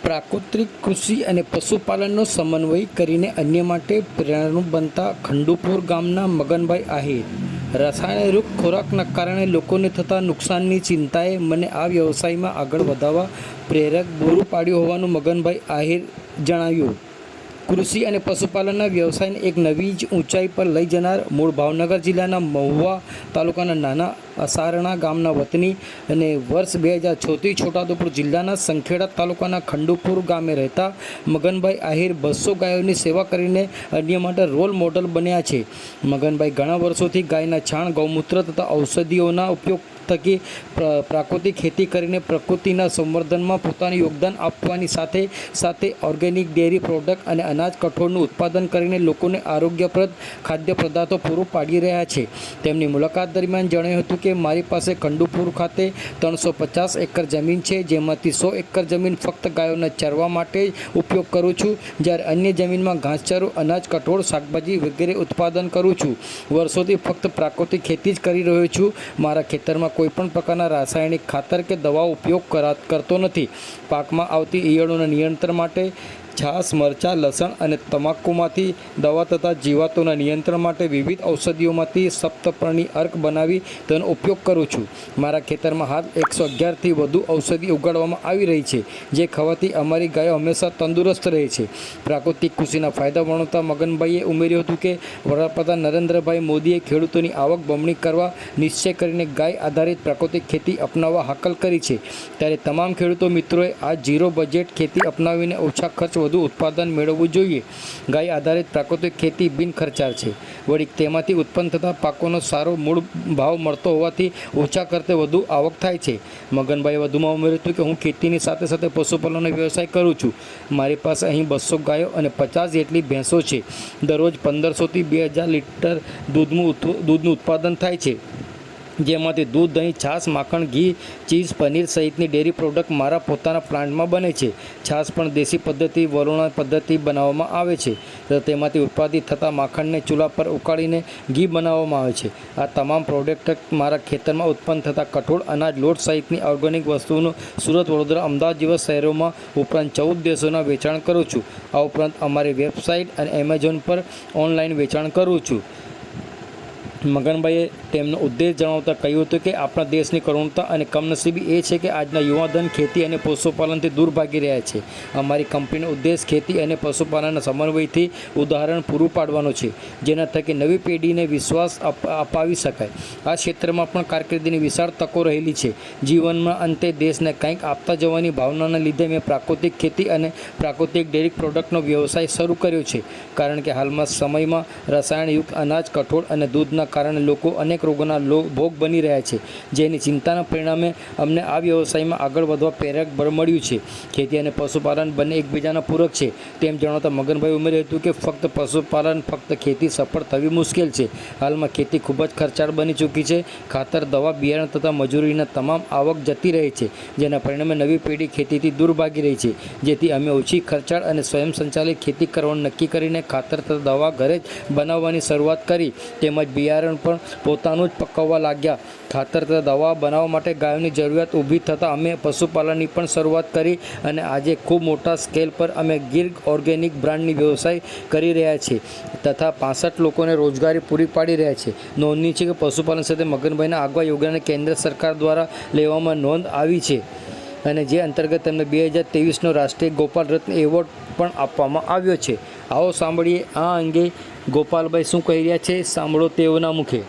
પ્રાકૃતિક કૃષિ અને પશુપાલનનો સમન્વય કરીને અન્ય માટે પ્રેરણારૂપ બનતા ખંડુપુર ગામના મગનભાઈ આહિર. રસાયણયુક્ત ખોરાકના કારણે લોકોને થતા નુકસાનની ચિંતાએ મને આ વ્યવસાયમાં આગળ વધવા પ્રેરક પૂરું પાડ્યું હોવાનું મગનભાઈ આહિર જણાવ્યું. કૃષિ અને પશુપાલનના વ્યવસાયને એક નવી જ ઊંચાઈ પર લઈ જનાર મૂળ ભાવનગર જિલ્લાના મહુવા તાલુકાના નાના અસારણા ગામના વતની અને વર્ષ 2006થી છોટાઉદેપુર જિલ્લાના સંખેડા તાલુકાના ખંડુપુર ગામે રહેતા મગનભાઈ આહિર 200 ગાયોની સેવા કરીને અન્ય માટે રોલ મોડલ બન્યા છે. મગનભાઈ ઘણા વર્ષોથી ગાયના છાણ, ગૌમૂત્ર તથા ઔષધિઓના ઉપયોગ થકી પ્રાકૃતિક ખેતી કરીને પ્રકૃતિના સંવર્ધનમાં પોતાનું યોગદાન આપવાની સાથે સાથે ઓર્ગેનિક ડેરી પ્રોડક્ટ અને અનાજ કઠોળનું ઉત્પાદન કરીને લોકોને આરોગ્યપ્રદ ખાદ્ય પદાર્થો પૂરું પાડી રહ્યા છે. તેમની મુલાકાત દરમિયાન જણાવ્યું હતું કે મારી પાસે ખંડુપુર ખાતે 350 એકર જમીન છે, જેમાંથી 100 એકર જમીન ફક્ત ગાયોના ચરવા માટે ઉપયોગ કરું છું, જ્યારે અન્ય જમીનમાં ઘાસચારો, અનાજ, કઠોળ, શાકભાજી વગેરે ઉત્પાદન કરું છું. વર્ષોથી ફક્ત પ્રાકૃતિક ખેતી જ કરી રહ્યો છું. મારા ખેતરમાં કોઈપણ પ્રકારના રાસાયણિક ખાતર કે દવાઓ ઉપયોગ કરતો નથી. પાકમાં આવતી ઈયળોના નિયંત્રણ માટે છાશ, મરચાં, લસણ અને તમાકુમાંથી દવા તથા જીવાતોના નિયંત્રણ માટે વિવિધ ઔષધિઓમાંથી સપ્તપર્ણી અર્ક બનાવી તેનો ઉપયોગ કરું છું. મારા ખેતરમાં હાલ 111થી વધુ ઔષધિ ઉગાડવામાં આવી રહી છે, જે ખાવાથી અમારી ગાયો હંમેશા તંદુરસ્ત રહે છે. પ્રાકૃતિક કૃષિના ફાયદા વર્ણવતા મગનભાઈએ ઉમેર્યું હતું કે વડાપ્રધાન નરેન્દ્રભાઈ મોદીએ ખેડૂતોની આવક બમણી કરવા નિશ્ચય કરીને ગાય આધારિત પ્રાકૃતિક ખેતી અપનાવવા હાકલ કરી છે. ત્યારે તમામ ખેડૂતો મિત્રોએ આ ઝીરો બજેટ ખેતી અપનાવીને ઓછા ખર્ચ વધુ ઉત્પાદન મેળવવું જોઈએ. ગાય આધારિત પ્રાકૃતિક ખેતી બિનખર્ચાળ છે. વળી તેમાંથી ઉત્પન્ન થતા પાકોનો સારો મૂળ ભાવ મળતો હોવાથી ઓછા ખર્ચે વધુ આવક થાય છે. મગનભાઈએ વધુમાં ઉમેર્યું હતું કે હું ખેતીની સાથે સાથે પશુપાલનનો વ્યવસાય કરું છું. મારી પાસે અહીં 200 ગાયો અને 50 જેટલી ભેંસો છે. દરરોજ 1500થી 2000 લીટર દૂધનું ઉત્પાદન થાય છે, જેમાંથી દૂધ, દહીં, છાશ, માખણ, ઘી, ચીઝ, પનીર સહિતની ડેરી પ્રોડક્ટ મારા પોતાના પ્લાન્ટમાં બને છે. છાશ પણ દેશી પદ્ધતિ, વલોણા પદ્ધતિ બનાવવામાં આવે છે. તેમાંથી ઉત્પાદિત થતા માખણને ચૂલા પર ઉકાળીને ઘી બનાવવામાં આવે છે. આ તમામ પ્રોડક્ટ મારા ખેતરમાં ઉત્પન્ન થતા કઠોળ, અનાજ, લોટ સહિતની ઓર્ગેનિક વસ્તુઓનું સુરત, વડોદરા, અમદાવાદ જેવા શહેરોમાં ઉપરાંત 14 દેશોના વેચાણ કરું છું. આ ઉપરાંત અમારી વેબસાઇટ અને એમેઝોન પર ઓનલાઈન વેચાણ કરું છું. મગનભાઈએ તેમનો ઉદ્દેશ જણાવતા કહ્યું હતું કે આપણા દેશની કરુણતા અને કમનસીબી એ છે કે આજના યુવાધન ખેતી અને પશુપાલનથી દૂર ભાગી રહ્યા છે. અમારી કંપનીનો ઉદ્દેશ ખેતી અને પશુપાલનના સમન્વયથી ઉદાહરણ પૂરું પાડવાનો છે, જેના થકી નવી પેઢીને વિશ્વાસ અપાવી શકાય. આ ક્ષેત્રમાં પણ કારકિર્દીની વિશાળ તકો રહેલી છે. જીવનમાં અંતે દેશને કંઈક આપતા જવાની ભાવનાના લીધે મેં પ્રાકૃતિક ખેતી અને પ્રાકૃતિક ડેરી પ્રોડક્ટનો વ્યવસાય શરૂ કર્યો છે. કારણ કે હાલમાં સમયમાં રસાયણયુક્ત અનાજ, કઠોળ અને દૂધના કારણે લોકો અનેક રોગોના ભોગ બની રહ્યા છે, જેની ચિંતાના પરિણામે અમને આ વ્યવસાયમાં આગળ વધવા પ્રેરક બળ મળ્યું છે. ખેતી અને પશુપાલન બંને એકબીજાના પૂરક છે. તેમ જણાવતા મગનભાઈ ઉમેર્યું હતું કે ફક્ત પશુપાલન, ફક્ત ખેતી સફળ થવી મુશ્કેલ છે. હાલમાં ખેતી ખૂબ જ ખર્ચાળ બની ચૂકી છે. ખાતર, દવા, બિયારણ તથા મજૂરીના તમામ આવક જતી રહે છે, જેના પરિણામે નવી પેઢી ખેતીથી દૂર ભાગી રહી છે. જેથી અમે ઓછી ખર્ચાળ અને સ્વયં સંચાલિત ખેતી કરવાનું નક્કી કરીને ખાતર તથા દવા ઘરે જ બનાવવાની શરૂઆત કરી. તેમજ બિયારણ પણ પોતાનું જ પકવવા લાગ્યા. ખાતર તથા દવા બનાવવા માટે ગાયોની જરૂરિયાત ઊભી થતાં અમે પશુપાલનની પણ શરૂઆત કરી અને આજે ખૂબ મોટા સ્કેલ પર અમે ગીર ઓર્ગેનિક બ્રાન્ડની વ્યવસાય કરી રહ્યા છીએ તથા 65 લોકોને રોજગારી પૂરી પાડી રહ્યા છે. નોંધનીય છે કે પશુપાલન સાથે મગનભાઈના આગવા યોગદાનને કેન્દ્ર સરકાર દ્વારા લેવામાં નોંધ આવી છે અને જે અંતર્ગત તેમને 2023નો રાષ્ટ્રીય ગોપાલ રત્ન એવોર્ડ પણ આપવામાં આવ્યો છે. આવો સાંભળીએ આ અંગે ગોપાલભાઈ શું કહી રહ્યા છે. સાંભળો તેઓના મુખે.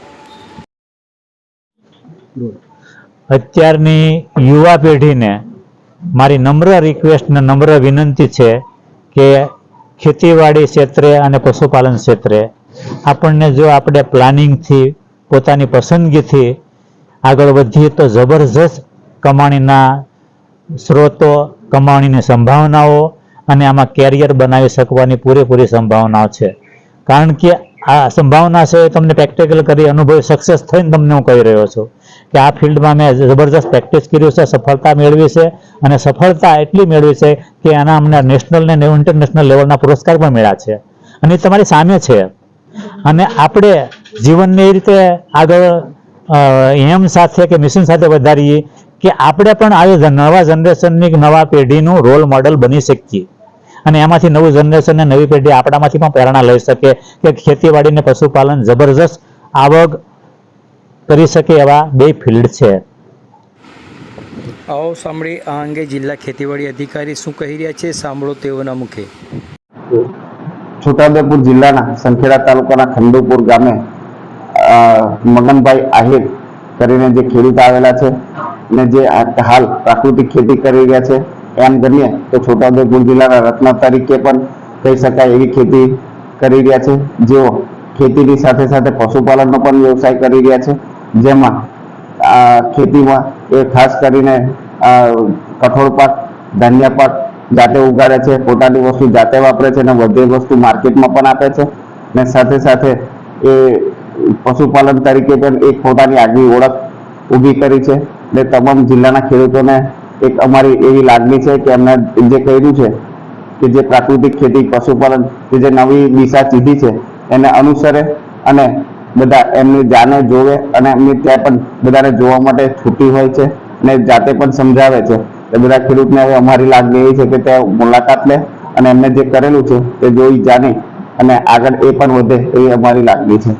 અત્યારની યુવા પેઢીને મારી નમ્ર રિક્વેસ્ટ અને નમ્ર વિનંતી છે કે ખેતીવાડી ક્ષેત્રે અને પશુપાલન ક્ષેત્રે આપણને જો આપણે પ્લાનિંગથી, પોતાની પસંદગીથી આગળ વધીએ તો જબરજસ્ત કમાણીના સ્ત્રોતો, કમાણીની સંભાવનાઓ અને આમાં કેરિયર બનાવી શકવાની પૂરેપૂરી સંભાવનાઓ છે. કારણ કે આ સંભાવના છે તમને પ્રેક્ટિકલ કરી અનુભવ સક્સેસ થઈને તમને હું કહી રહ્યો છું કે આ ફિલ્ડમાં મેં જબરજસ્ત પ્રેક્ટિસ કર્યું છે, સફળતા મેળવી છે અને સફળતા એટલી મેળવી છે કે આના અમને નેશનલ ને ઇન્ટરનેશનલ લેવલના પુરસ્કાર પણ મળ્યા છે અને એ તમારી સામે છે. અને આપણે જીવનને એ રીતે આગળ એમ સાથે કે મિશન સાથે વધારીએ કે આપણે પણ આ નવા જનરેશનની નવા પેઢીનું રોલ મોડલ બની શકીએ અને એમાંથી નવું જનરેશન ને નવી પેઢી આપણામાંથી પણ પ્રેરણા લઈ શકે કે ખેતીવાડી ને પશુપાલન જબરજસ્ત આવક કરી શકે એવા બે ફિલ્ડ છે. આવો સાંભળી આ અંગે જિલ્લા ખેતીવાડી અધિકારી શું કહી રહ્યા છે, સાંભળો તેઓના મુખે. છોટાઉદેપુર જિલ્લાના સંખેડા તાલુકાના ખંડુપુર ગામે મગનભાઈ આહિર કરીને જે ખેડૂત આવેલા છે ને જે હાલ પ્રાકૃતિક ખેતી કરી રહ્યા છે, એમ ગણીએ તો છોટાઉદેપુર જિલ્લાના રત્ન તરીકે પણ કહી શકાય એવી ખેતી કરી રહ્યા છે. જેઓ ખેતીની સાથે સાથે પશુપાલનનો પણ વ્યવસાય કરી રહ્યા છે, જેમાં ખેતીમાં એ ખાસ કરીને કઠોળ પાક, ધાન્ય પાક જાતે ઉગાડે છે, પોતાની વસ્તુ જાતે વાપરે છે અને બધી વસ્તુ માર્કેટમાં પણ આપે છે ને સાથે સાથે એ પશુપાલન તરીકે પણ એક પોતાની આગવી ઓળખ ઊભી કરી છે. એટલે તમામ જિલ્લાના ખેડૂતોને એક અમારી એવી લાગણી છે કે એમને જે કર્યું છે કે જે પ્રાકૃતિક ખેતી, પશુપાલન કે જે નવી દિશા ચીધી છે એને અનુસરે અને બધા એમની જાને જોવે અને એમની ત્યાં પણ બધાને જોવા માટે છૂટી હોય છે અને જાતે પણ સમજાવે છે. એ બધા ખેડૂતને હવે અમારી લાગણી એવી છે કે તે મુલાકાત લે અને એમને જે કરેલું છે તે જોઈ જાણી અને આગળ એ પણ વધે એવી અમારી લાગણી છે.